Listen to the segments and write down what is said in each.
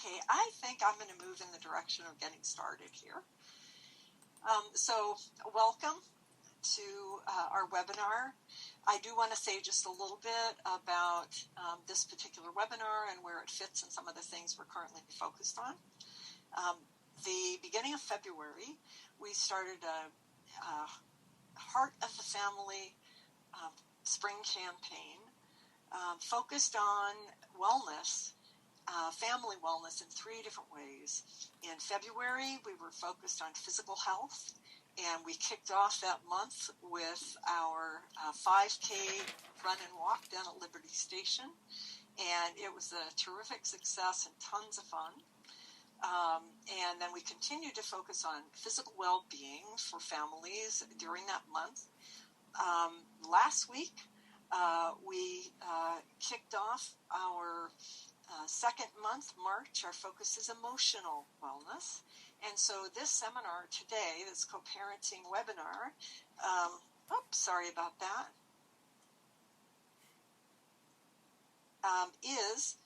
Okay, I think I'm going to move in the direction of getting started here. So welcome to our webinar. I do want to say just a little bit about this particular webinar and where it fits and some of the things we're currently focused on. The beginning of February, we started a Heart of the Family spring campaign focused on wellness, family wellness in 3 different ways. In February, we were focused on physical health, and we kicked off that month with our 5K run and walk down at Liberty Station, and it was a terrific success and tons of fun. And then we continued to focus on physical well-being for families during that month. Last week, we kicked off our second month, March. Our focus is emotional wellness. And so this seminar today, this coparenting webinar, sorry about that, is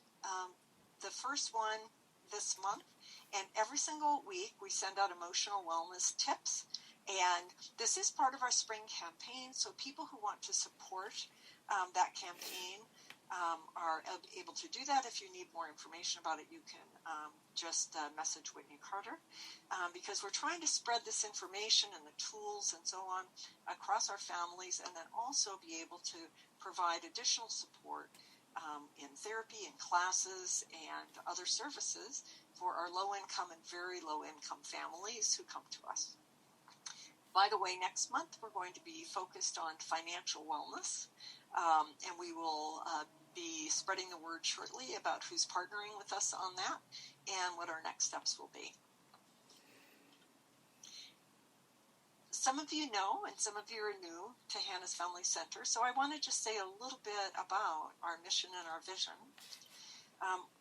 the first one this month. And every single week we send out emotional wellness tips. And this is part of our spring campaign. So people who want to support that campaign are able to do that. If you need more information about it, you can just message Whitney Carter, because we're trying to spread this information and the tools and so on across our families, and then also be able to provide additional support in therapy and classes and other services for our low-income and very low-income families who come to us. By the way, next month we're going to be focused on financial wellness, and we will be spreading the word shortly about who's partnering with us on that and what our next steps will be. Some of you know, and some of you are new to Hannah's Family Center, so I want to just say a little bit about our mission and our vision.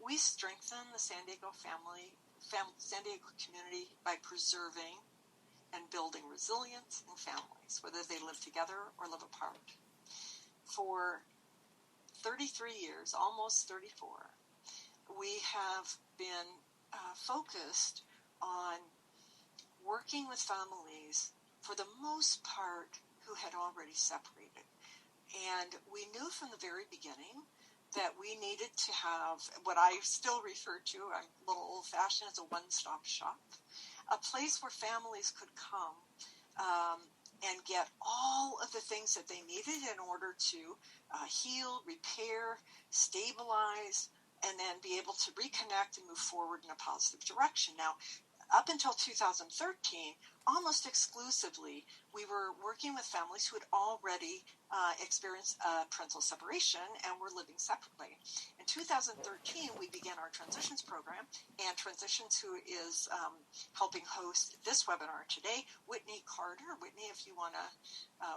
We strengthen the San Diego San Diego community by preserving and building resilience in families, whether they live together or live apart. For 33 years, almost 34, we have been focused on working with families, for the most part, who had already separated. And we knew from the very beginning that we needed to have what I still refer to, I'm a little old-fashioned, as a one-stop shop, a place where families could come and get all of the things that they needed in order to heal, repair, stabilize, and then be able to reconnect and move forward in a positive direction. Now, up until 2013, almost exclusively, we were working with families who had already experienced parental separation and were living separately. In 2013, we began our Transitions program, and Transitions, who is helping host this webinar today, Whitney Carter. Whitney, if you want to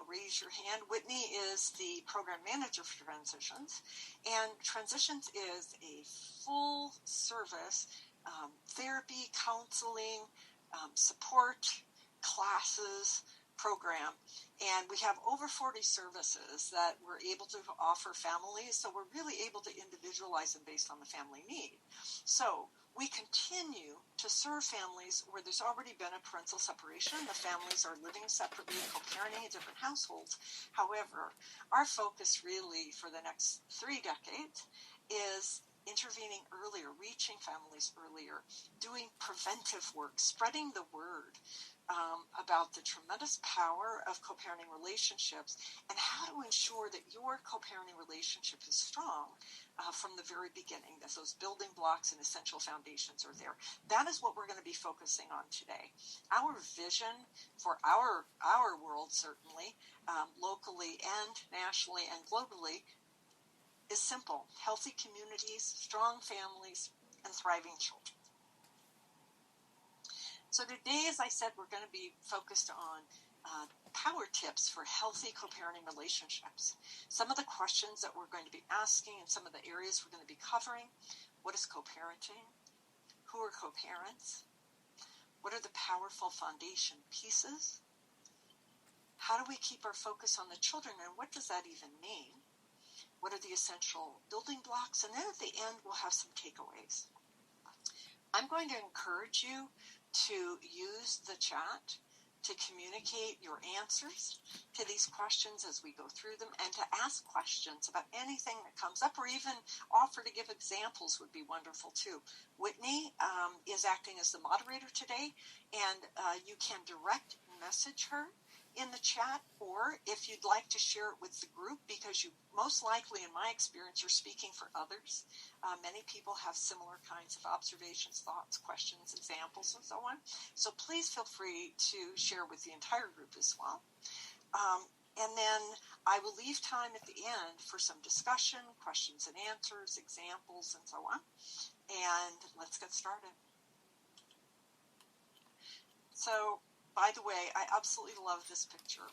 raise your hand. Whitney is the program manager for Transitions, and Transitions is a full-service therapy, counseling, support, classes, program, and we have over 40 services that we're able to offer families, so we're really able to individualize them based on the family need. So we continue to serve families where there's already been a parental separation. The families are living separately, co-parenting in different households. However, our focus really for the next 3 decades is intervening earlier, reaching families earlier, doing preventive work, spreading the word about the tremendous power of co-parenting relationships and how to ensure that your co-parenting relationship is strong from the very beginning, that those building blocks and essential foundations are there. That is what we're going to be focusing on today. Our vision for our world, certainly, locally and nationally and globally, is simple: healthy communities, strong families, and thriving children. So today, as I said, we're going to be focused on power tips for healthy co-parenting relationships. Some of the questions that we're going to be asking and some of the areas we're going to be covering: what is co-parenting? Who are co-parents? What are the powerful foundation pieces? How do we keep our focus on the children, and what does that even mean? What are the essential building blocks? And then at the end, we'll have some takeaways. I'm going to encourage you to use the chat to communicate your answers to these questions as we go through them, and to ask questions about anything that comes up, or even offer to give examples would be wonderful too. Whitney is acting as the moderator today, and you can direct message her in the chat, or if you'd like to share it with the group, because you most likely, in my experience, you're speaking for others. Many people have similar kinds of observations, thoughts, questions, examples, and so on. So please feel free to share with the entire group as well. And then I will leave time at the end for some discussion, questions and answers, examples, and so on. And let's get started. So, by the way, I absolutely love this picture.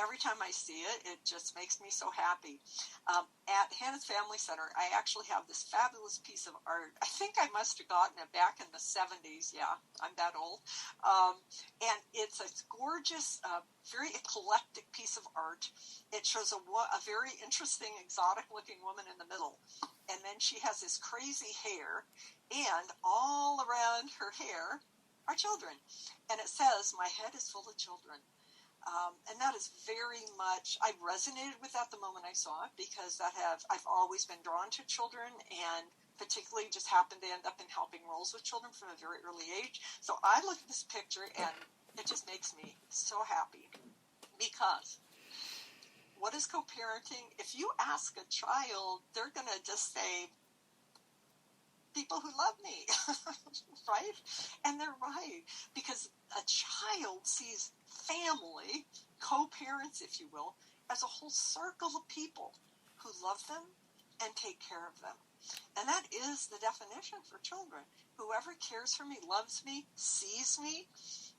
Every time I see it, it just makes me so happy. At Hannah's Family Center, I actually have this fabulous piece of art. I think I must have gotten it back in the 70s. Yeah, I'm that old. And it's a gorgeous, very eclectic piece of art. It shows a very interesting, exotic-looking woman in the middle. And then she has this crazy hair, and all around her hair are children. And it says, "My head is full of children." And that is very much, I resonated with that the moment I saw it, because I've always been drawn to children, and particularly just happened to end up in helping roles with children from a very early age. So I look at this picture and it just makes me so happy, because what is co-parenting? If you ask a child, they're going to just say, "People who love me," right? And they're right, because a child sees family, co-parents, if you will, as a whole circle of people who love them and take care of them. And that is the definition for children. Whoever cares for me, loves me, sees me,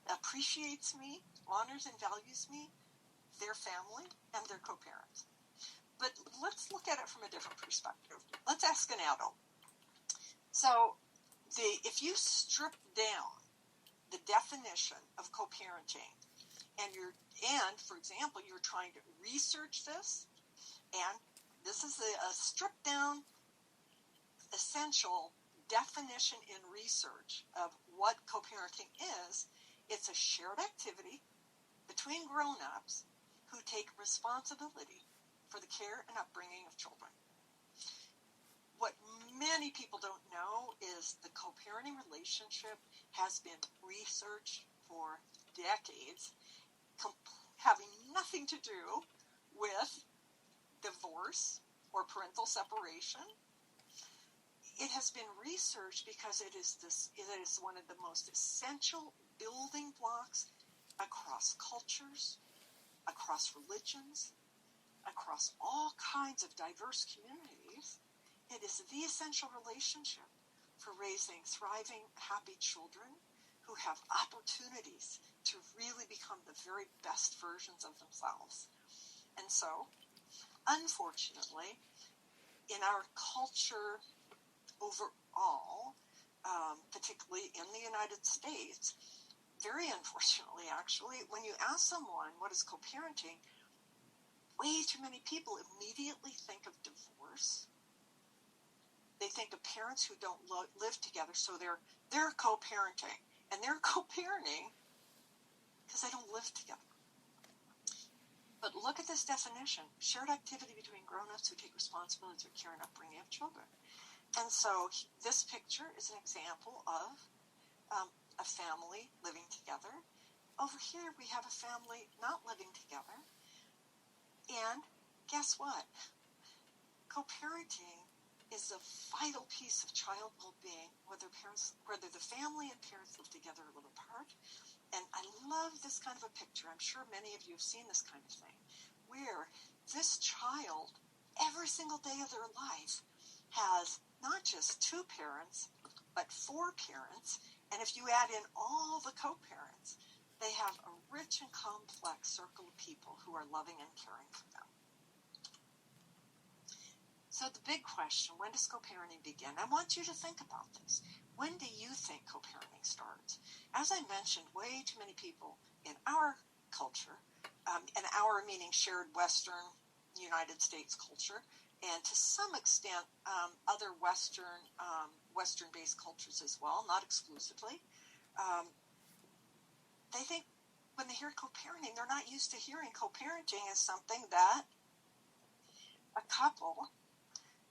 appreciates me, honors and values me, their family, and their co-parents. But let's look at it from a different perspective. Let's ask an adult. So if you strip down the definition of co-parenting, and for example, you're trying to research this, and this is a stripped down, essential definition in research of what co-parenting is. It's a shared activity between grown-ups who take responsibility for the care and upbringing of children. What many people don't know is the co-parenting relationship has been researched for decades, having nothing to do with divorce or parental separation. It has been researched because it is one of the most essential building blocks across cultures, across religions, across all kinds of diverse communities. It is the essential relationship for raising thriving, happy children who have opportunities to really become the very best versions of themselves. And so, unfortunately, in our culture overall, particularly in the United States, very unfortunately, actually, when you ask someone what is co-parenting, way too many people immediately think of divorce. They think of parents who don't live together, so they're co-parenting. And they're co-parenting because they don't live together. But look at this definition: shared activity between grown-ups who take responsibility for care and upbringing of children. And so this picture is an example of a family living together. Over here we have a family not living together. And guess what? Co-parenting is a vital piece of child well-being, whether the family and parents live together or live apart. And I love this kind of a picture. I'm sure many of you have seen this kind of thing, where this child, every single day of their life, has not just two parents, but four parents. And if you add in all the co-parents, they have a rich and complex circle of people who are loving and caring for them. So the big question, when does co-parenting begin? I want you to think about this. When do you think co-parenting starts? As I mentioned, way too many people in our culture, and our meaning shared Western United States culture, and to some extent other Western Western-based cultures as well, not exclusively. They think when they hear co-parenting, they're not used to hearing co-parenting as something that a couple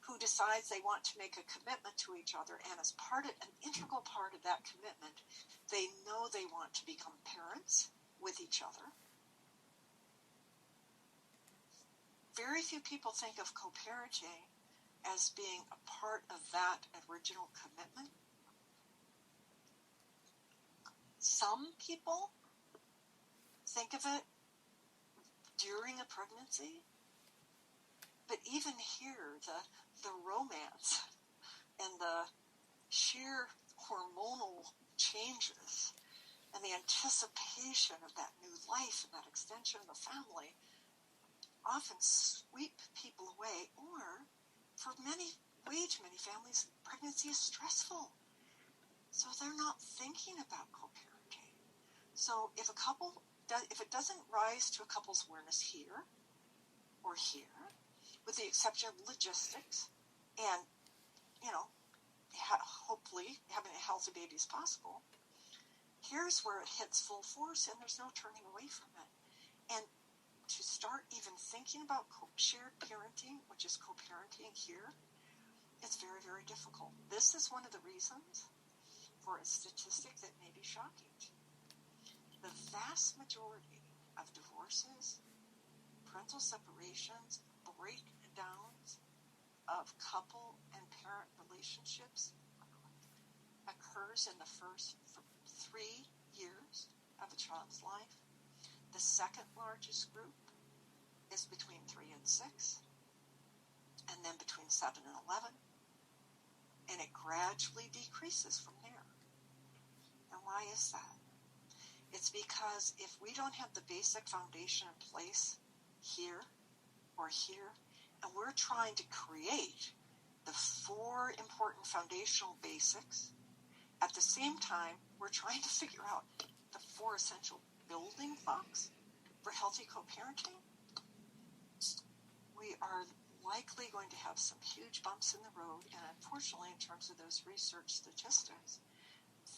who decides they want to make a commitment to each other, and as an integral part of that commitment, they know they want to become parents with each other. Very few people think of co-parenting as being a part of that original commitment. Some people think of it during a pregnancy, but even here, the romance and the sheer hormonal changes and the anticipation of that new life and that extension of the family often sweep people away, or for way too many families, pregnancy is stressful. So they're not thinking about co-parenting. So if it doesn't rise to a couple's awareness here or here, with the exception of logistics and, hopefully having a healthy baby as possible, here's where it hits full force and there's no turning away from it. And to start even thinking about shared parenting, which is co-parenting here, it's very, very difficult. This is one of the reasons for a statistic that may be shocking. The vast majority of divorces, parental separations, breakdowns of couple and parent relationships occurs in the first 3 years of a child's life. The second largest group is between 3 and 6, and then between 7 and 11, and it gradually decreases from there. And why is that? It's because if we don't have the basic foundation in place here or here, and we're trying to create the 4 important foundational basics, at the same time, we're trying to figure out the 4 essential building blocks for healthy co-parenting, we are likely going to have some huge bumps in the road, and unfortunately, in terms of those research statistics,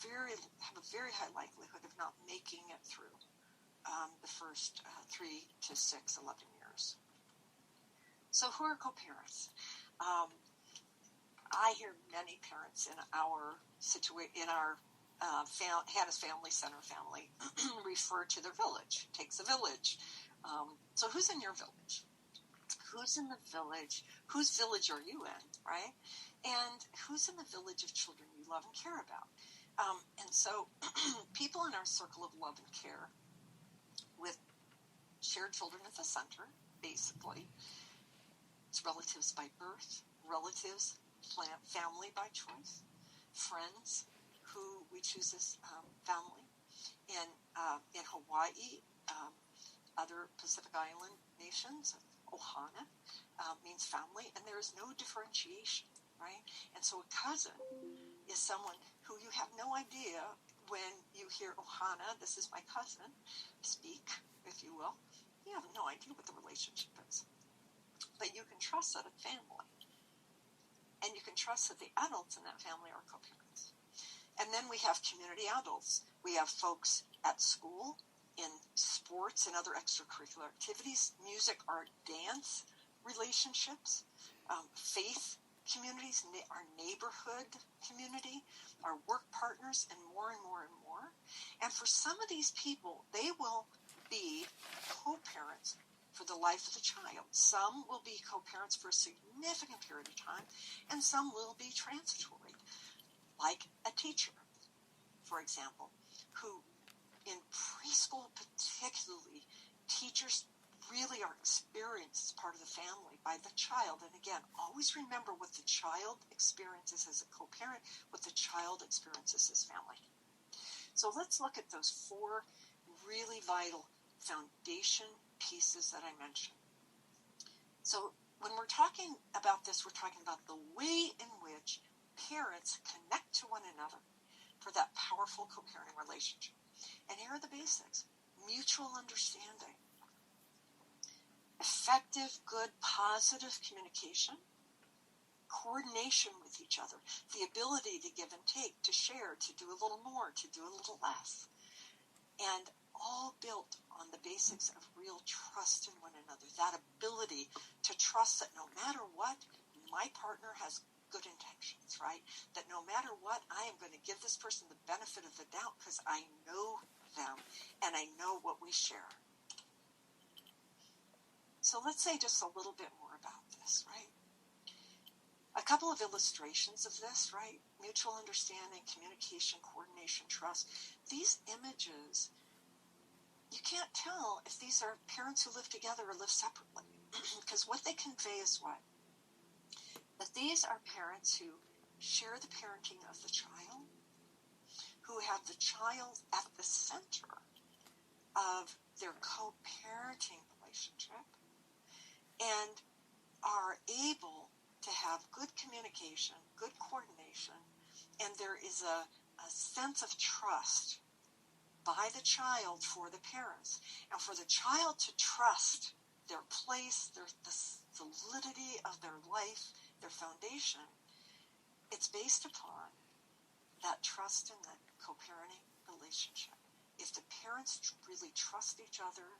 have a very high likelihood of not making it through the first 3 to 6, 11 years. So who are co-parents? I hear many parents in our Hannah's Family Center family refer to their village. Takes a village. So who's in your village? Who's in the village? Whose village are you in, right? And who's in the village of children you love and care about? And so people in our circle of love and care with shared children at the center, basically, it's relatives by birth, relatives, family by choice, friends who we choose as family. In Hawaii, other Pacific Island nations, ohana means family, and there is no differentiation, right? And so a cousin is someone who you have no idea when you hear ohana, this is my cousin, speak, if you will. You have no idea what the relationship is. But you can trust that a family, and you can trust that the adults in that family are co-parents. And then we have community adults. We have folks at school, in sports and other extracurricular activities, music, art, dance, relationships, faith communities, our neighborhood community, our work partners, and more and more and more. And for some of these people, they will be co-parents for the life of the child. Some will be co-parents for a significant period of time, and some will be transitory, like a teacher, for example, who in preschool particularly, teachers really are experienced as part of the family by the child. And again, always remember what the child experiences as a co-parent, what the child experiences as family. So let's look at those 4 really vital foundation pieces that I mentioned. So when we're talking about this, we're talking about the way in which parents connect to one another for that powerful co-parenting relationship. And here are the basics. Mutual understanding. Effective, good, positive communication. coordination with each other, the ability to give and take, to share, to do a little more, to do a little less. And all built on the basics of real trust in one another, that ability to trust that no matter what, my partner has good intentions, right? That no matter what, I am going to give this person the benefit of the doubt because I know them and I know what we share. So let's say just a little bit more about this, right? A couple of illustrations of this, right? Mutual understanding, communication, coordination, trust. These images, you can't tell if these are parents who live together or live separately. Because what they convey is what? That these are parents who share the parenting of the child, who have the child at the center of their co-parenting relationship, and are able to have good communication, good coordination, and there is a sense of trust by the child for the parents. And for the child to trust their place, the solidity of their life, their foundation, it's based upon that trust in that co-parenting relationship. If the parents really trust each other,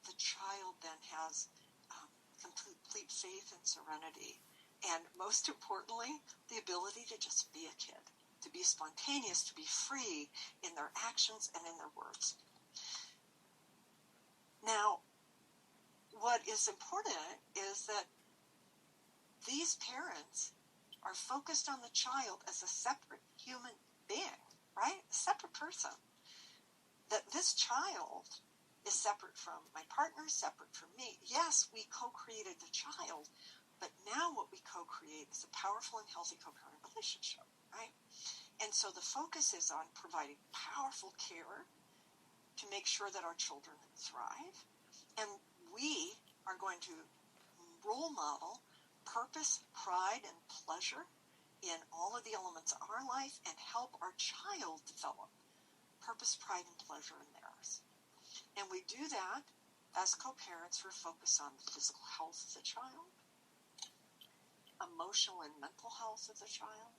the child then has complete faith and serenity. And most importantly, the ability to just be a kid, to be spontaneous, to be free in their actions and in their words. Now, what is important is that these parents are focused on the child as a separate human being, right? A separate person. That this child is separate from my partner, separate from me. Yes, we co-created the child, but now what we co-create is a powerful and healthy co-parent relationship, right? And so the focus is on providing powerful care to make sure that our children thrive. And we are going to role model purpose, pride, and pleasure in all of the elements of our life and help our child develop purpose, pride, and pleasure in theirs. And we do that as co-parents. We're focused on the physical health of the child, emotional and mental health of the child,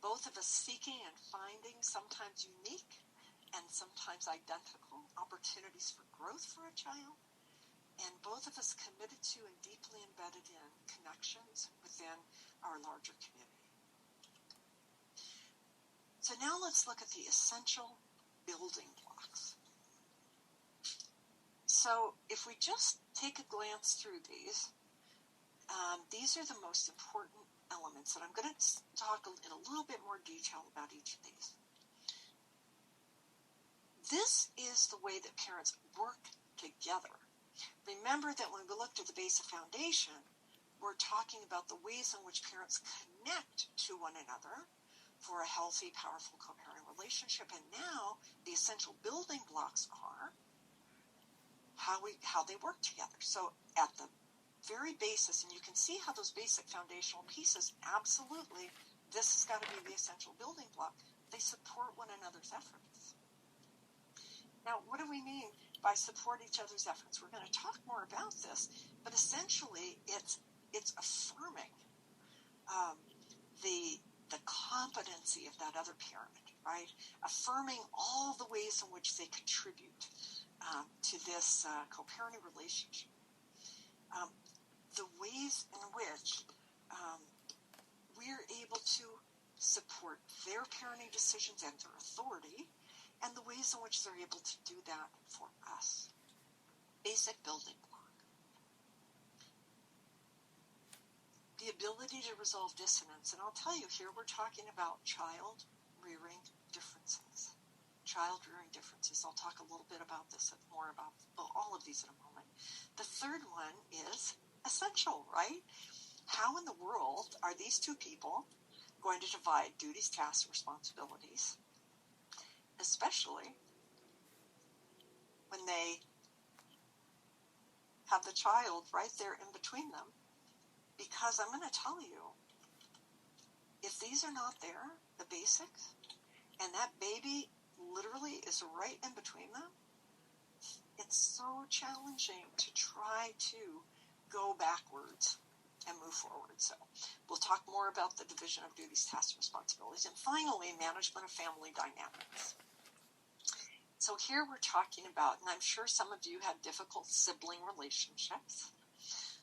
both of us seeking and finding sometimes unique and sometimes identical opportunities for growth for a child, and both of us committed to and deeply embedded in connections within our larger community. So now let's look at the essential building blocks. So if we just take a glance through these are the most important elements, and I'm going to talk in a little bit more detail about each of these. This is the way that parents work together. Remember that when we looked at the basic foundation, we're talking about the ways in which parents connect to one another for a healthy, powerful co-parenting relationship. And now the essential building blocks are how they work together. So at the very basis, and you can see how those basic foundational pieces, absolutely, this has got to be the essential building block. They support one another's efforts. Now, what do we mean by support each other's efforts? We're going to talk more about this, but essentially it's affirming the competency of that other parent, right? Affirming all the ways in which they contribute to this co-parenting relationship. The ways in which we're able to support their parenting decisions and their authority, and the ways in which they're able to do that for us. Basic building block. The ability to resolve dissonance. And I'll tell you here, we're talking about child rearing differences. Child rearing differences. I'll talk a little bit about this, more about all of these in a moment. The third one is essential, right? How in the world are these two people going to divide duties, tasks, responsibilities, especially when they have the child right there in between them? Because I'm going to tell you, if these are not there, the basics, and that baby literally is right in between them, it's so challenging to try to go backwards and move forward. So we'll talk more about the division of duties, tasks, and responsibilities. And finally, management of family dynamics. So here we're talking about, and I'm sure some of you have difficult sibling relationships.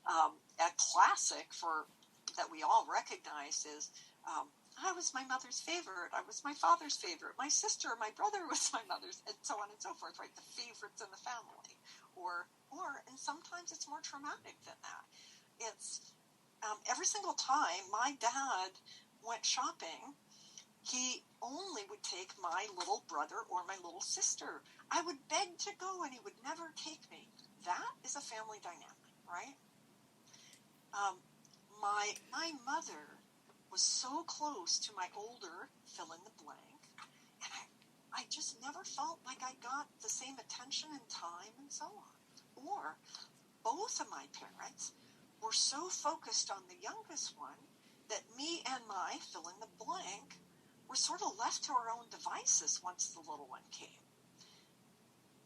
A classic that we all recognize is, I was my mother's favorite, I was my father's favorite, my sister, my brother was my mother's, and so on and so forth, right? The favorites in the family. And sometimes it's more traumatic than that. It's every single time my dad went shopping, he only would take my little brother or my little sister. I would beg to go, and he would never take me. That is a family dynamic, right? My mother was so close to my older fill in the blank, and I just never felt like I got the same attention and time and so on. Or both of my parents were so focused on the youngest one that me and my fill in the blank were sort of left to our own devices once the little one came.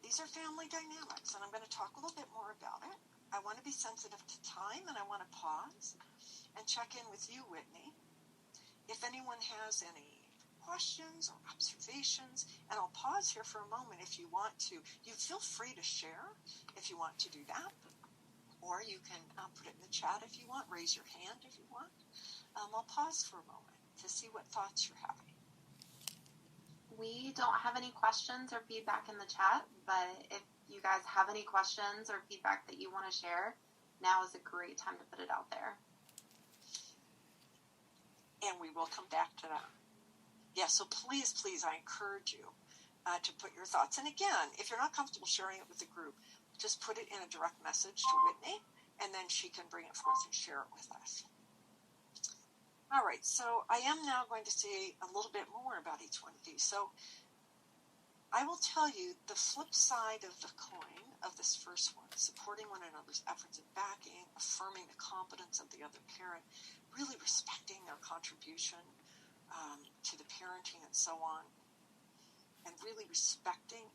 These are family dynamics, and I'm going to talk a little bit more about it. I want to be sensitive to time, and I want to pause and check in with you, Whitney, if anyone has any questions or observations. And I'll pause here for a moment if you want to. You feel free to share if you want to do that, or you can put it in the chat if you want, raise your hand if you want. I'll pause for a moment to see what thoughts you're having. We don't have any questions or feedback in the chat, but if you guys have any questions or feedback that you want to share, now is a great time to put it out there. And we will come back to that. Yeah, so please, I encourage you to put your thoughts. And again, if you're not comfortable sharing it with the group, just put it in a direct message to Whitney, and then she can bring it forth and share it with us. All right, so I am now going to say a little bit more about each one of these. So I will tell you the flip side of the coin of this first one, supporting one another's efforts and backing, affirming the competence of the other parent, really respecting their contribution to the parenting and so on, and really respecting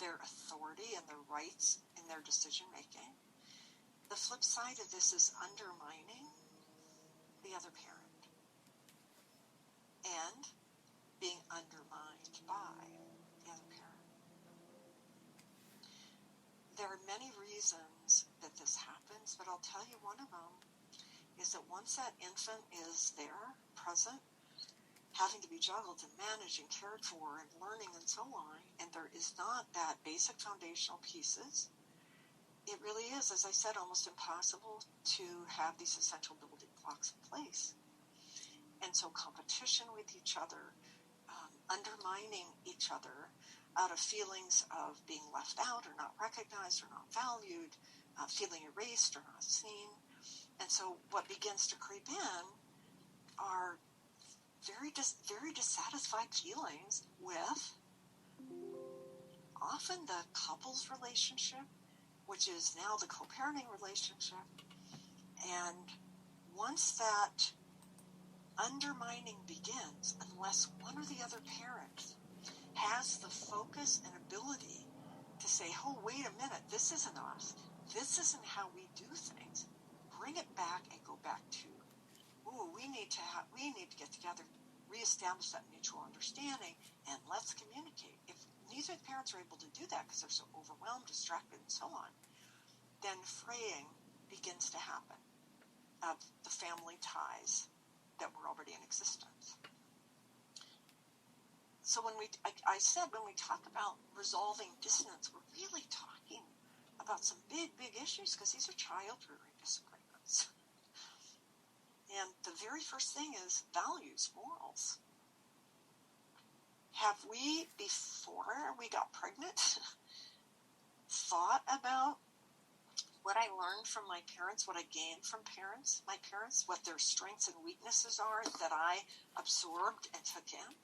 their authority and their rights in their decision making. The flip side of this is undermining the other parent and being undermined by the other parent. There are many reasons that this happens, but I'll tell you one of them is that once that infant is there, present, having to be juggled and managed and cared for and learning and so on, and there is not that basic foundational pieces, it really is, as I said, almost impossible to have these essential building blocks in place. And so competition with each other, undermining each other out of feelings of being left out or not recognized or not valued, feeling erased or not seen. And so what begins to creep in are very dissatisfied feelings with often the couple's relationship, which is now the co-parenting relationship. And once that undermining begins, unless one or the other parent has the focus and ability to say, oh, wait a minute, this isn't us. This isn't how we do things. Bring it back and go back to, we need to get together, reestablish that mutual understanding, and let's communicate. If neither of the parents are able to do that because they're so overwhelmed, distracted, and so on, then fraying begins to happen of the family ties that were already in existence. So I said when we talk about resolving dissonance, we're really talking about some big issues because these are child-rearing disagreements. And the very first thing is values, morals. Have we, before we got pregnant, thought about what I learned from my parents, what I gained from my parents, what their strengths and weaknesses are that I absorbed and took in?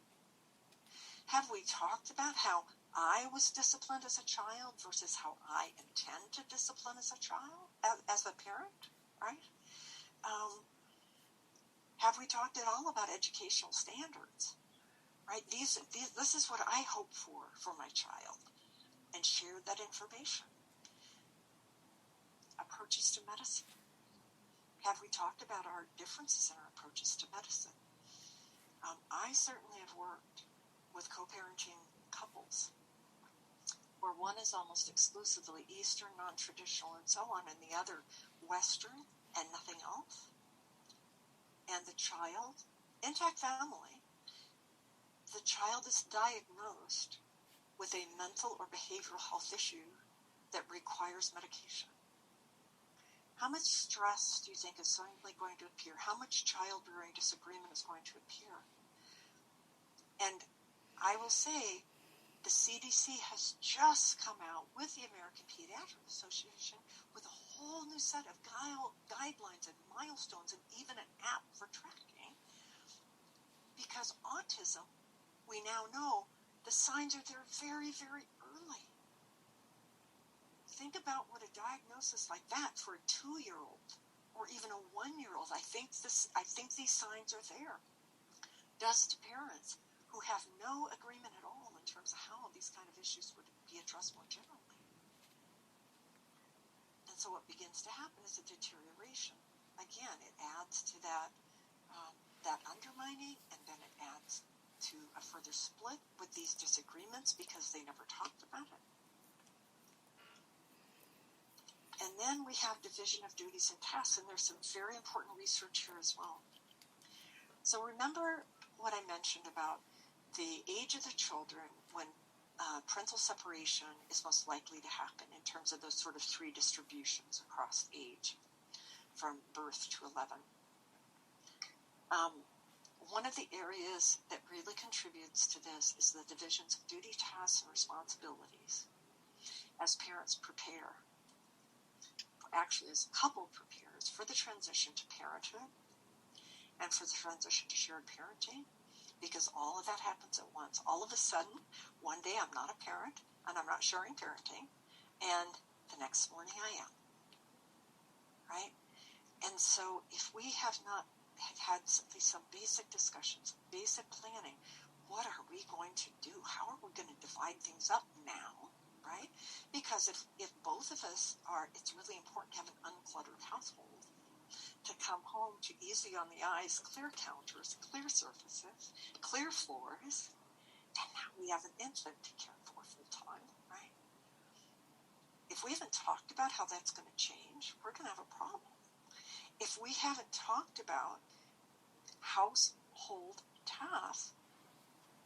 Have we talked about how I was disciplined as a child versus how I intend to discipline as a child, as a parent, right? Have we talked at all about educational standards, right? This is what I hope for my child, and shared that information. Approaches to medicine. Have we talked about our differences in our approaches to medicine? I certainly have worked with co-parenting couples where one is almost exclusively Eastern, non-traditional, and so on, and the other Western and nothing else. And the child, intact family, the child is diagnosed with a mental or behavioral health issue that requires medication. How much stress do you think is suddenly going to appear? How much child-rearing disagreement is going to appear? And I will say the CDC has just come out with the American Pediatric Association with a whole new set of guidelines and milestones and even an app for tracking. Because autism, we now know the signs are there very, very early. Think about what a diagnosis like that for a 2-year-old or even a 1-year-old. I think these signs are there. Does to parents who have no agreement at all in terms of how these kind of issues would be addressed more generally. And so what begins to happen is a deterioration. Again, it adds to that undermining, and then it adds to a further split with these disagreements because they never talked about it. And then we have division of duties and tasks, and there's some very important research here as well. So remember what I mentioned about the age of the children when parental separation is most likely to happen in terms of those sort of 3 distributions across age from birth to 11. One of the areas that really contributes to this is the divisions of duty, tasks, and responsibilities as parents prepare. Actually, as a couple prepares for the transition to parenthood and for the transition to shared parenting, because all of that happens at once. All of a sudden, one day I'm not a parent and I'm not sharing parenting, and the next morning I am. Right? And so if we have not had some basic discussions, basic planning, what are we going to do? How are we going to divide things up now? Right? Because if both of us are, it's really important to have an uncluttered household, to come home to easy on the eyes, clear counters, clear surfaces, clear floors, and now we have an infant to care for full time, right? If we haven't talked about how that's going to change, we're going to have a problem. If we haven't talked about household tasks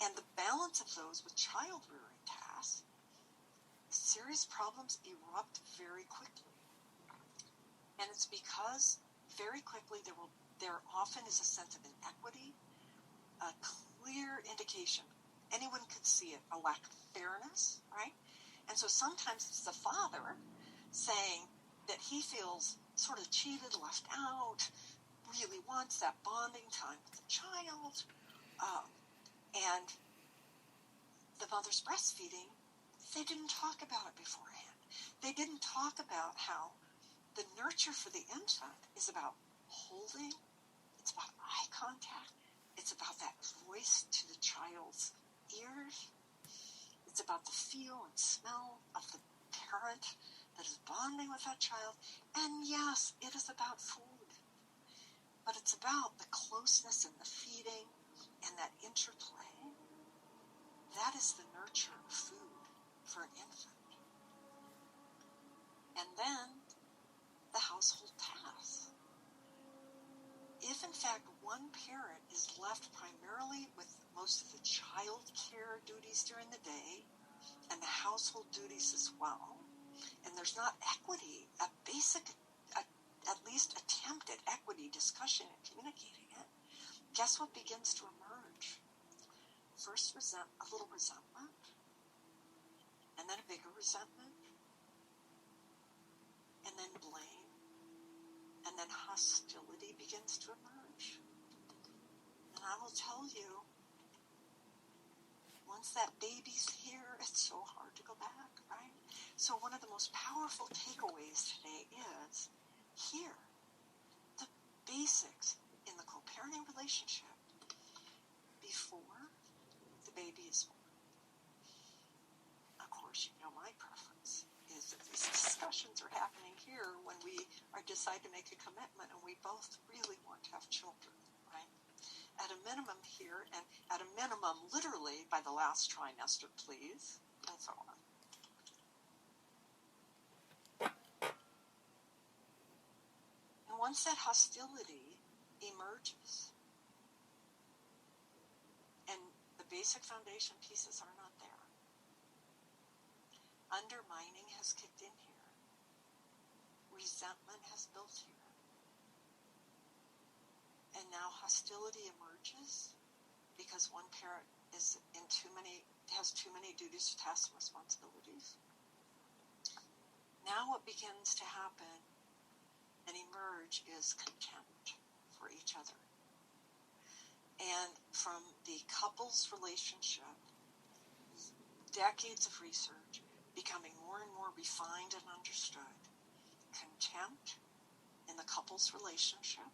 and the balance of those with child-rearing tasks, serious problems erupt very quickly. And it's because very quickly there often is a sense of inequity, a clear indication. Anyone could see it, a lack of fairness, right? And so sometimes it's the father saying that he feels sort of cheated, left out, really wants that bonding time with the child, and the mother's breastfeeding. They didn't talk about it beforehand. They didn't talk about how the nurture for the infant is about holding, it's about eye contact, it's about that voice to the child's ears, it's about the feel and smell of the parent that is bonding with that child, and yes, it is about food, but it's about the closeness and the feeding and that interplay. That is the nurture of food for an infant. And then the household tasks. If in fact one parent is left primarily with most of the child care duties during the day and the household duties as well, and there's not equity, a basic, at least attempt at equity discussion and communicating it, guess what begins to emerge? First a little resentment, and then a bigger resentment, and then blame, and then hostility begins to emerge. And I will tell you, once that baby's here, it's so hard to go back, right? So one of the most powerful takeaways today is here, the basics in the co-parenting relationship before the baby is born. Of course, you know my preference is that these discussions are happening here when we decide to make a commitment and we both really want to have children, right? At a minimum here, and at a minimum, literally, by the last trimester, please, and so on. And once that hostility emerges, and the basic foundation pieces are not there, undermining has kicked in here, resentment has built here, and now hostility emerges because one parent has too many duties, tasks, and responsibilities. Now what begins to happen and emerge is contempt for each other. And from the couple's relationship, decades of research becoming more and more refined and understood, contempt in the couple's relationship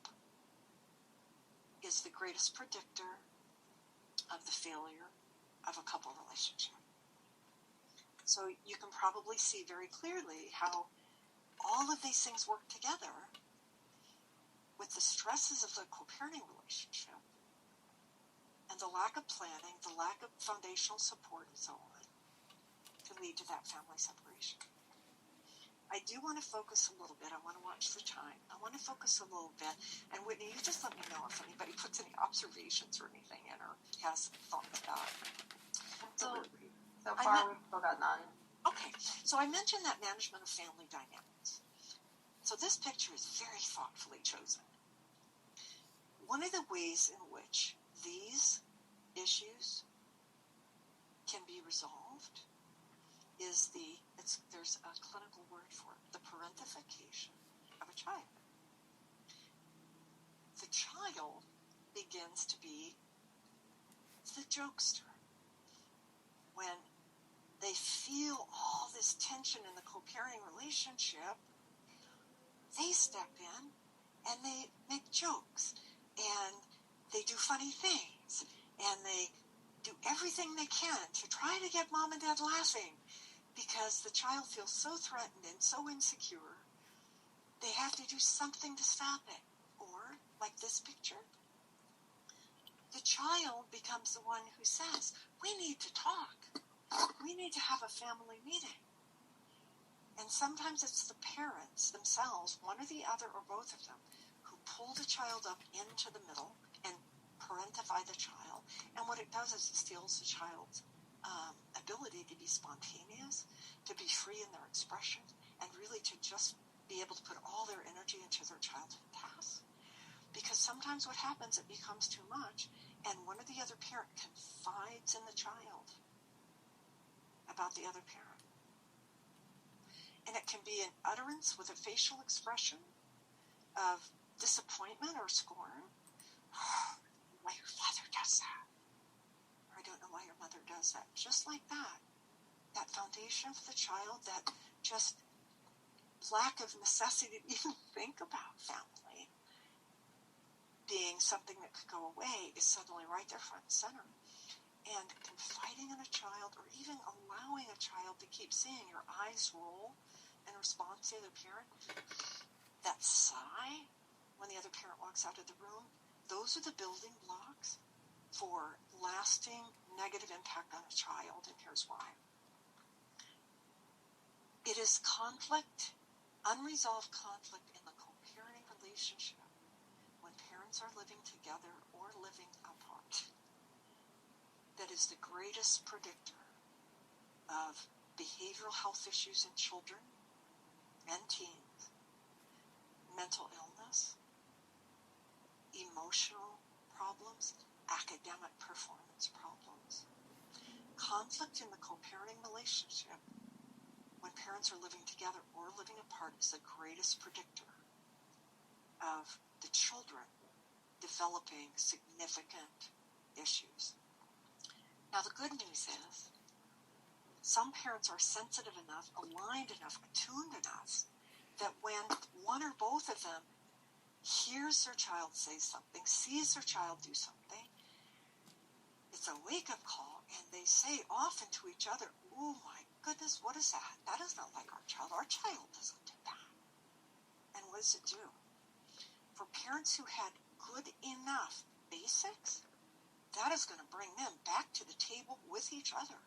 is the greatest predictor of the failure of a couple relationship. So you can probably see very clearly how all of these things work together with the stresses of the co-parenting relationship and the lack of planning, the lack of foundational support, and so on, to lead to that family separation. I do want to focus a little bit. I want to watch the time. I want to focus a little bit. And Whitney, you just let me know if anybody puts any observations or anything in or has thoughts about it. So far, we've still got none. Okay, so I mentioned that management of family dynamics. So this picture is very thoughtfully chosen. One of the ways in which these issues can be resolved is there's a clinical word for it, the parentification of a child. The child begins to be the jokester. When they feel all this tension in the co-parenting relationship, they step in and they make jokes and they do funny things and they do everything they can to try to get mom and dad laughing because the child feels so threatened and so insecure, they have to do something to stop it. Or, like this picture, the child becomes the one who says, we need to talk. We need to have a family meeting. And sometimes it's the parents themselves, one or the other or both of them, who pull the child up into the middle and parentify the child. And what it does is it steals the child's ability to be spontaneous, to be free in their expression, and really to just be able to put all their energy into their childhood tasks. Because sometimes what happens, it becomes too much, and one or the other parent confides in the child about the other parent. And it can be an utterance with a facial expression of disappointment or scorn. Why your father does that? Or I don't know why your mother does that. Just like that. That foundation for the child, that just lack of necessity to even think about family being something that could go away is suddenly right there front and center. And confiding in a child, or even allowing a child to keep seeing your eyes roll in response to the other parent, that sigh when the other parent walks out of the room, those are the building blocks for lasting negative impact on a child, and here's why. It is conflict, unresolved conflict in the co-parenting relationship when parents are living together or living apart that is the greatest predictor of behavioral health issues in children and teens, mental illness, emotional problems, academic performance problems. Conflict in the co-parenting relationship when parents are living together or living apart is the greatest predictor of the children developing significant issues. Now, the good news is some parents are sensitive enough, aligned enough, attuned enough that when one or both of them hears their child say something, sees their child do something, it's a wake-up call, and they say often to each other, oh my goodness, what is that? That is not like our child. Our child doesn't do that. And what does it do? For parents who had good enough basics, that is going to bring them back to the table with each other.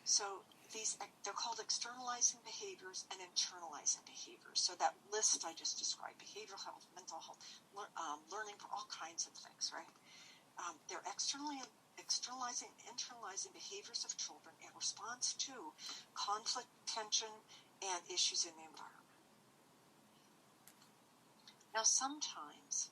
So they're called externalizing behaviors and internalizing behaviors. So that list I just described, behavioral health, mental health, learning for all kinds of things, right? They're externalizing, internalizing behaviors of children in response to conflict, tension, and issues in the environment. Now, sometimes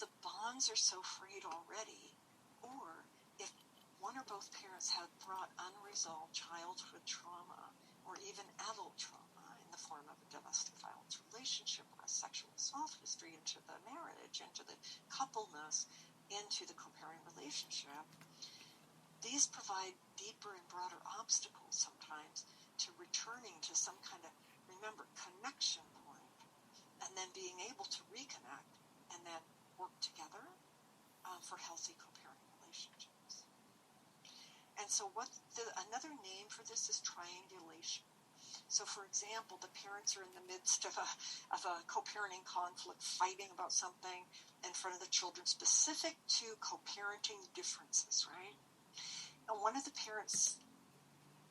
the bonds are so frayed already, or if one or both parents have brought unresolved childhood trauma or even adult trauma in the form of a domestic violence relationship or a sexual assault history into the marriage, into the coupleness, into the co-parenting relationship, these provide deeper and broader obstacles sometimes to returning to some kind of, remember, connection point, and then being able to reconnect and then work together for healthy co-parenting relationships. And so another name for this is triangulation. So, for example, the parents are in the midst of a co-parenting conflict, fighting about something in front of the children specific to co-parenting differences, right? And one of the parents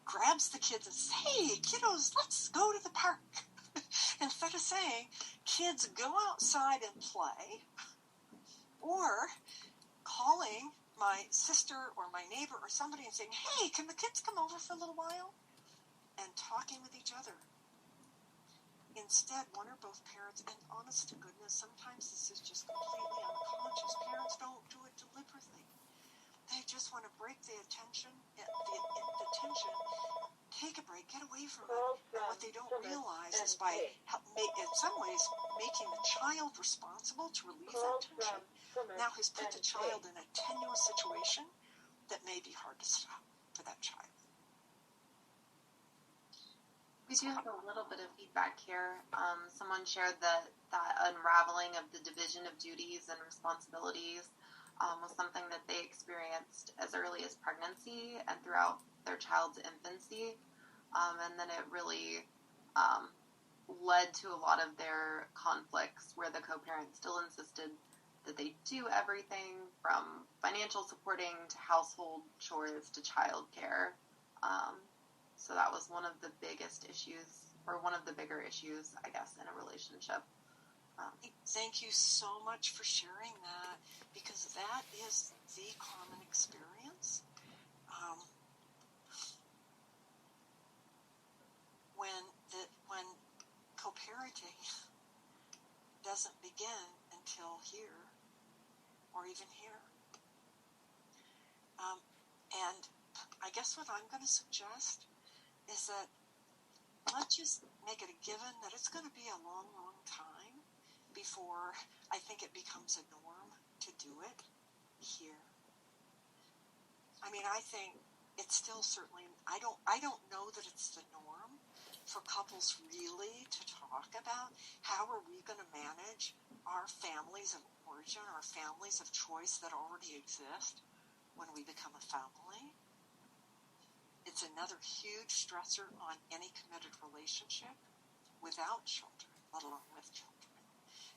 grabs the kids and says, "Hey, kiddos, let's go to the park." Instead of saying, "Kids, go outside and play," or calling my sister or my neighbor or somebody and saying, "Hey, can the kids come over for a little while?" And talking with each other. Instead, one or both parents, and honest to goodness, sometimes this is just completely unconscious. Parents don't do it deliberately. They just want to break the tension, take a break, get away from it. And what they don't realize is by, in some ways, making the child responsible to relieve that tension, now has put the child in a tenuous situation that may be hard to stop for that child. We do have a little bit of feedback here. Someone shared that unraveling of the division of duties and responsibilities was something that they experienced as early as pregnancy and throughout their child's infancy. And then it really led to a lot of their conflicts where the co-parent still insisted that they do everything from financial supporting to household chores to child care. So that was one of the biggest issues, or one of the bigger issues, I guess, in a relationship. Thank you so much for sharing that, because that is the common experience. When co-parenting doesn't begin until here, or even here. And I guess what I'm going to suggest is that let's just make it a given that it's going to be a long, long time before I think it becomes a norm to do it here. I mean, I think it's still certainly, I don't know that it's the norm for couples really to talk about how are we going to manage our families of origin, our families of choice that already exist when we become a family. It's another huge stressor on any committed relationship without children, let alone with children.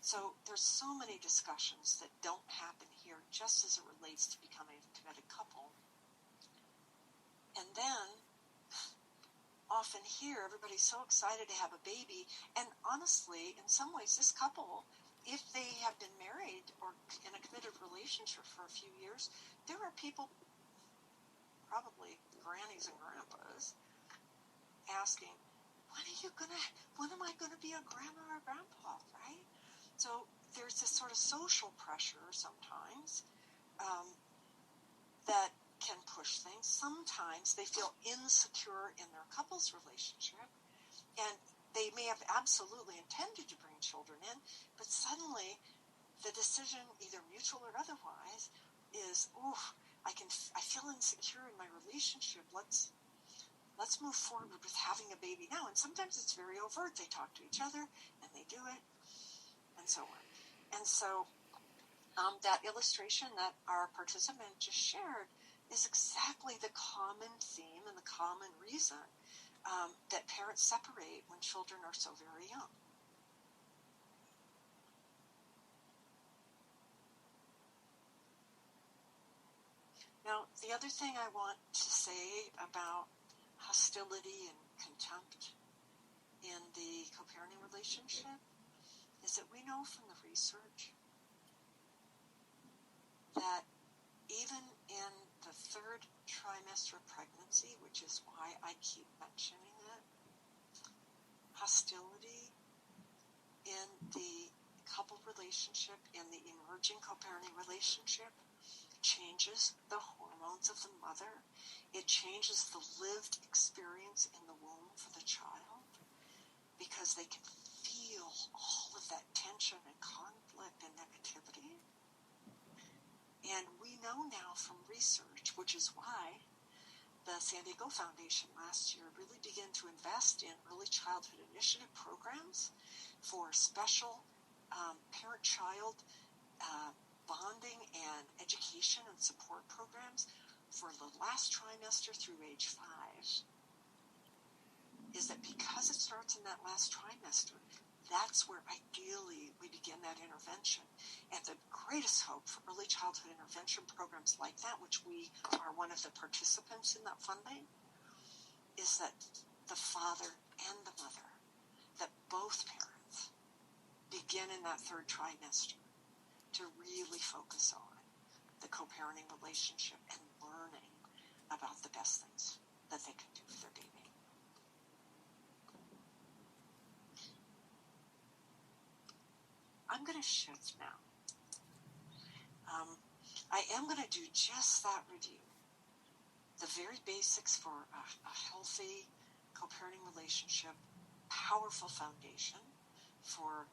So there's so many discussions that don't happen here just as it relates to becoming a committed couple. And then, often here, everybody's so excited to have a baby. And honestly, in some ways, this couple, if they have been married or in a committed relationship for a few years, there are people, probably grannies and grandpas, asking, when am I gonna be a grandma or a grandpa, right? So there's this sort of social pressure sometimes that can push things. Sometimes they feel insecure in their couple's relationship, and they may have absolutely intended to bring children in, but suddenly the decision, either mutual or otherwise, is, I feel insecure in my relationship. Let's move forward with having a baby now. And sometimes it's very overt. They talk to each other and they do it, and so on. And so that illustration that our participant just shared is exactly the common theme and the common reason that parents separate when children are so very young. Now, the other thing I want to say about hostility and contempt in the co-parenting relationship is that we know from the research that even in the third trimester of pregnancy, which is why I keep mentioning it, hostility in the couple relationship, in the emerging co-parenting relationship, changes the hormones of the mother. It changes the lived experience in the womb for the child because they can feel all of that tension and conflict and negativity. And we know now from research, which is why the San Diego Foundation last year really began to invest in early childhood initiative programs for special parent-child bonding and education and support programs for the last trimester through age 5, is that because it starts in that last trimester, that's where ideally we begin that intervention. And the greatest hope for early childhood intervention programs like that, which we are one of the participants in that funding, is that the father and the mother, that both parents begin in that third trimester to really focus on the co-parenting relationship and learning about the best things that they can do for their baby. I'm going to shift now. I am going to do just that review. The very basics for a healthy co-parenting relationship, powerful foundation for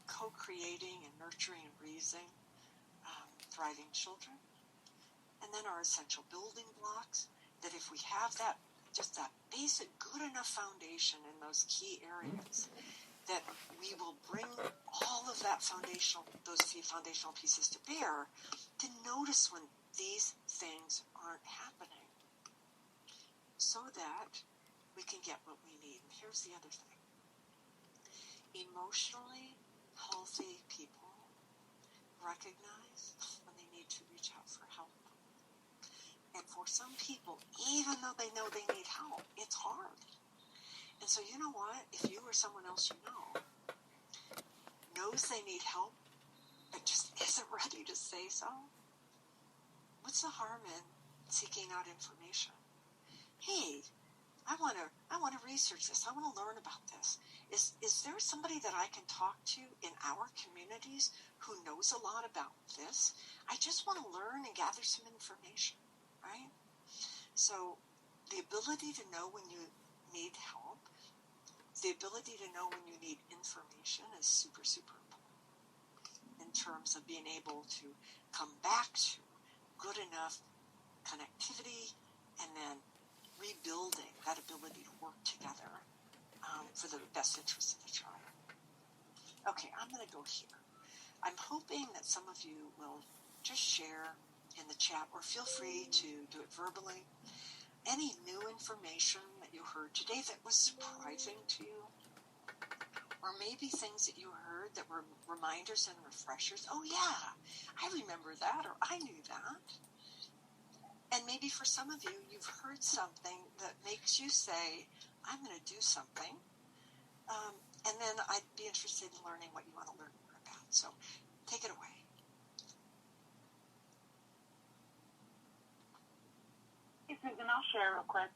co-creating and nurturing and raising thriving children. And then our essential building blocks, that if we have that, just that basic good enough foundation in those key areas, that we will bring all of those few foundational pieces to bear to notice when these things aren't happening so that we can get what we need. And here's the other thing. Emotionally healthy people recognize when they need to reach out for help. And for some people, even though they know they need help, it's hard. And so you know what? If you or someone else you know knows they need help but just isn't ready to say so, what's the harm in seeking out information? Hey, I want to research this. I want to learn about this. Is there somebody that I can talk to in our communities who knows a lot about this? I just want to learn and gather some information, right? So the ability to know when you need help, the ability to know when you need information is super, super important in terms of being able to come back to good enough connectivity and then rebuilding that ability to work together for the best interest of the child. Okay, I'm going to go here. I'm hoping that some of you will just share in the chat or feel free to do it verbally. Any new information that you heard today that was surprising to you, or maybe things that you heard that were reminders and refreshers. Oh yeah, I remember that, or I knew that. And maybe for some of you, you've heard something that makes you say, I'm going to do something. And then I'd be interested in learning what you want to learn more about. So take it away. Hey, Susan, I'll share real quick.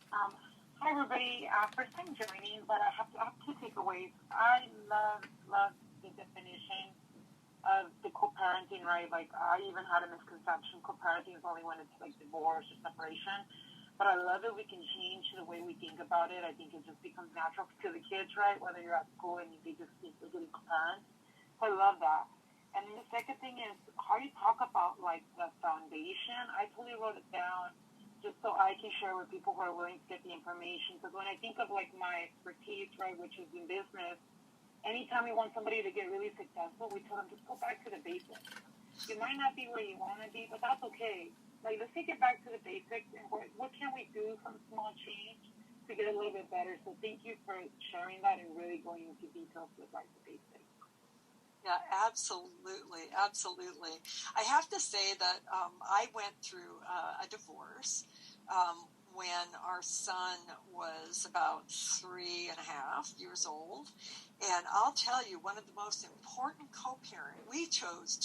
Hi, everybody. First time joining, but I have two takeaways. I love the definition of the co-parenting, right? Like, I even had a misconception. Co-parenting is only when it's like divorce or separation. But I love it. We can change the way we think about it. I think it just becomes natural to the kids, right? Whether you're at school and they just think they're getting co-parents. So I love that. And then the second thing is how you talk about, like, the foundation. I totally wrote it down just so I can share with people who are willing to get the information. Because when I think of, like, my expertise, right, which is in business, anytime we want somebody to get really successful, we tell them just go back to the basics. You might not be where you want to be, but that's okay. Like, let's take it back to the basics and what can we do from small change to get a little bit better. So thank you for sharing that and really going into details with like the basics. Yeah, absolutely, absolutely. I have to say that I went through a divorce when our son was about 3.5 years old. And I'll tell you, one of the most important co-parents, we chose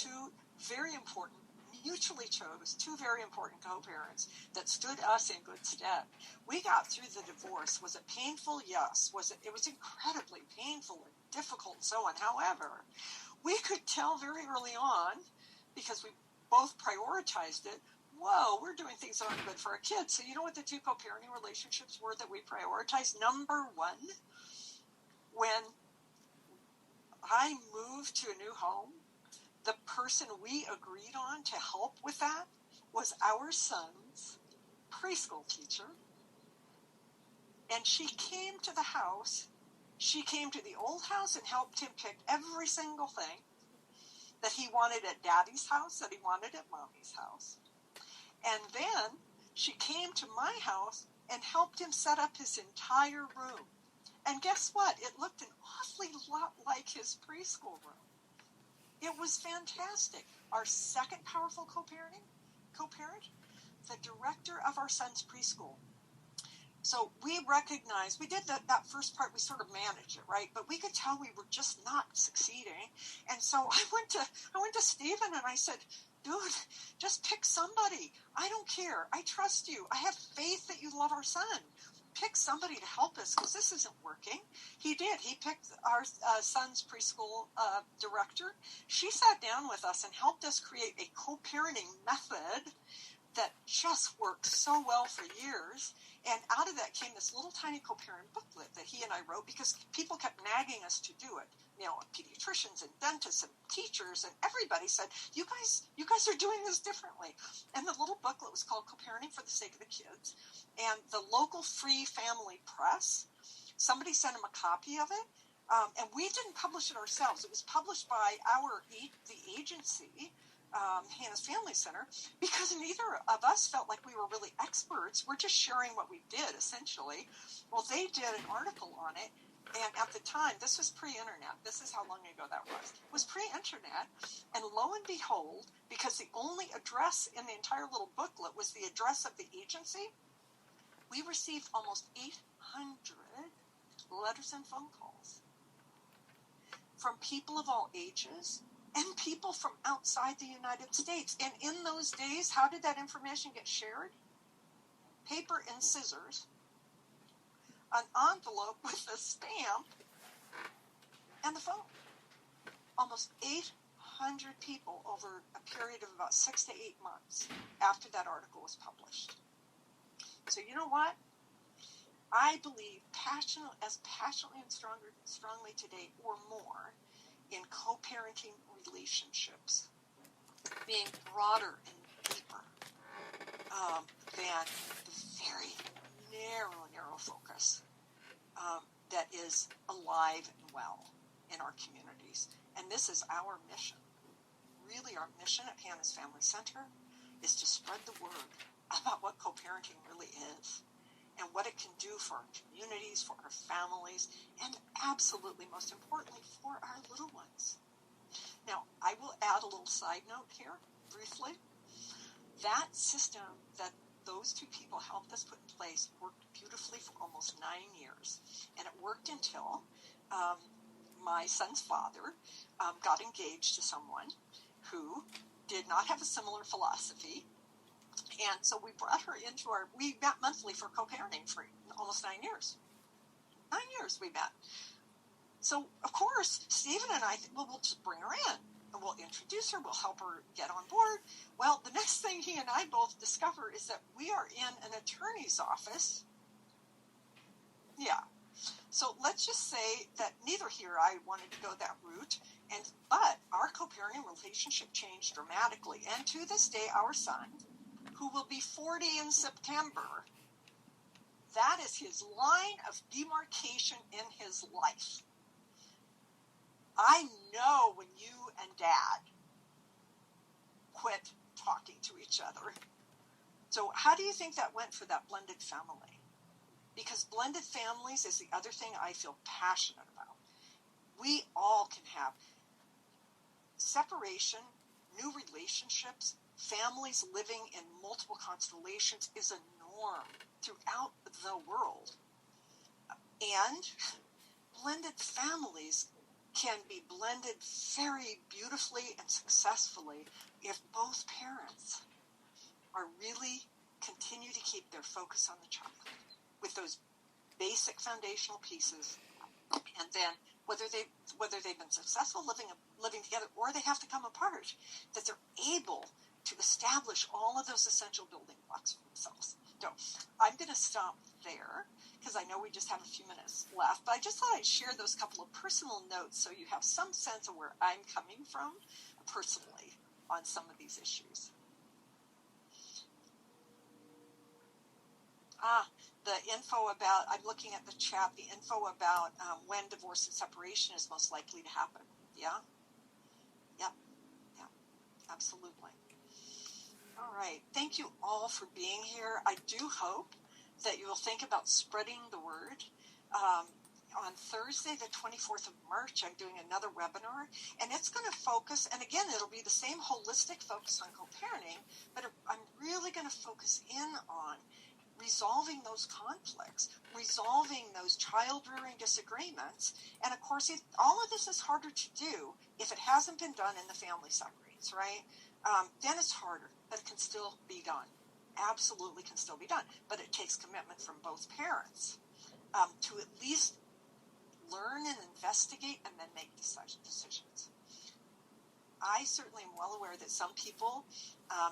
mutually chose two very important co-parents that stood us in good stead. We got through the divorce. Was it painful? Yes. It was incredibly painful and difficult and so on. However, we could tell very early on, because we both prioritized it, whoa, we're doing things that aren't good for our kids. So you know what the two co-parenting relationships were that we prioritized? Number one, when I moved to a new home, the person we agreed on to help with that was our son's preschool teacher. And she came to the house. She came to the old house and helped him pick every single thing that he wanted at Daddy's house, that he wanted at Mommy's house. And then she came to my house and helped him set up his entire room. And guess what? It looked an awfully lot like his preschool room. It was fantastic. Our second powerful co-parent, the director of our son's preschool. So we recognized, we did that first part, we sort of managed it, right? But we could tell we were just not succeeding. And so I went to Stephen and I said, dude, just pick somebody. I don't care. I trust you. I have faith that you love our son. Pick somebody to help us because this isn't working. He did. He picked our son's preschool director. She sat down with us and helped us create a co-parenting method that just worked so well for years. And out of that came this little tiny co-parent booklet that he and I wrote because people kept nagging us to do it. You know, pediatricians and dentists and teachers and everybody said, you guys are doing this differently. And the little booklet was called Co-Parenting for the Sake of the Kids. And the local free family press, somebody sent him a copy of it. And we didn't publish it ourselves. It was published by the agency, Hannah's Family Center, because neither of us felt like we were really experts. We're just sharing what we did, essentially. Well, they did an article on it, and at the time, this was pre-internet. This is how long ago that was. It was pre-internet, and lo and behold, because the only address in the entire little booklet was the address of the agency, we received almost 800 letters and phone calls from people of all ages and people from outside the United States. And in those days, how did that information get shared? Paper and scissors, an envelope with a stamp, and the phone. Almost 800 people over a period of about 6 to 8 months after that article was published. So you know what? I believe passionately and strongly today or more in co-parenting relationships being broader and deeper than the very narrow focus that is alive and well in our communities. And this is our mission. Really, our mission at Hannah's Family Center is to spread the word about what co-parenting really is and what it can do for our communities, for our families, and absolutely, most importantly, for our little ones. Now, I will add a little side note here, briefly. That system that those two people helped us put in place worked beautifully for almost 9 years. And it worked until my son's father got engaged to someone who did not have a similar philosophy. And so we brought her into we met monthly for co-parenting for almost 9 years. 9 years we met. So, of course, Stephen and I, we'll just bring her in, and we'll introduce her, we'll help her get on board. Well, the next thing he and I both discover is that we are in an attorney's office. Yeah. So let's just say that neither he or I wanted to go that route, but our co-parenting relationship changed dramatically. And to this day, our son, who will be 40 in September, that is his line of demarcation in his life. I know when you and Dad quit talking to each other. So how do you think that went for that blended family? Because blended families is the other thing I feel passionate about. We all can have separation, new relationships, families living in multiple constellations is a norm throughout the world. And blended families can be blended very beautifully and successfully if both parents are really continue to keep their focus on the child with those basic foundational pieces, and then whether they've been successful living together or they have to come apart, that they're able to establish all of those essential building blocks for themselves. So I'm going to stop there because I know we just have a few minutes left, but I just thought I'd share those couple of personal notes so you have some sense of where I'm coming from personally on some of these issues. The info about, I'm looking at the chat, the info about when divorce and separation is most likely to happen. Yeah? Yep. Yeah, absolutely. All right. Thank you all for being here. I do hope that you will think about spreading the word. On Thursday, the 24th of March, I'm doing another webinar, and it's going to focus, and again, it'll be the same holistic focus on co-parenting, but I'm really going to focus in on resolving those conflicts, resolving those child-rearing disagreements. And of course, all of this is harder to do if it hasn't been done in the family settings, right? Then it's harder, but it can still be done. Absolutely can still be done. But it takes commitment from both parents to at least learn and investigate and then make decisions. I certainly am well aware that some people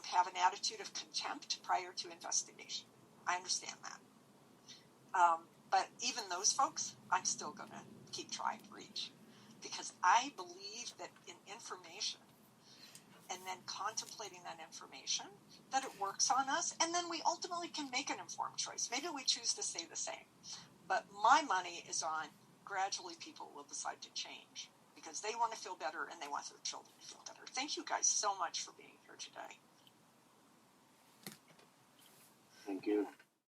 have an attitude of contempt prior to investigation. I understand that. But even those folks, I'm still going to keep trying to reach, because I believe that in information and then contemplating that information, that it works on us, and then we ultimately can make an informed choice. Maybe we choose to stay the same. But my money is on gradually people will decide to change because they want to feel better and they want their children to feel better. Thank you guys so much for being here today. Thank you.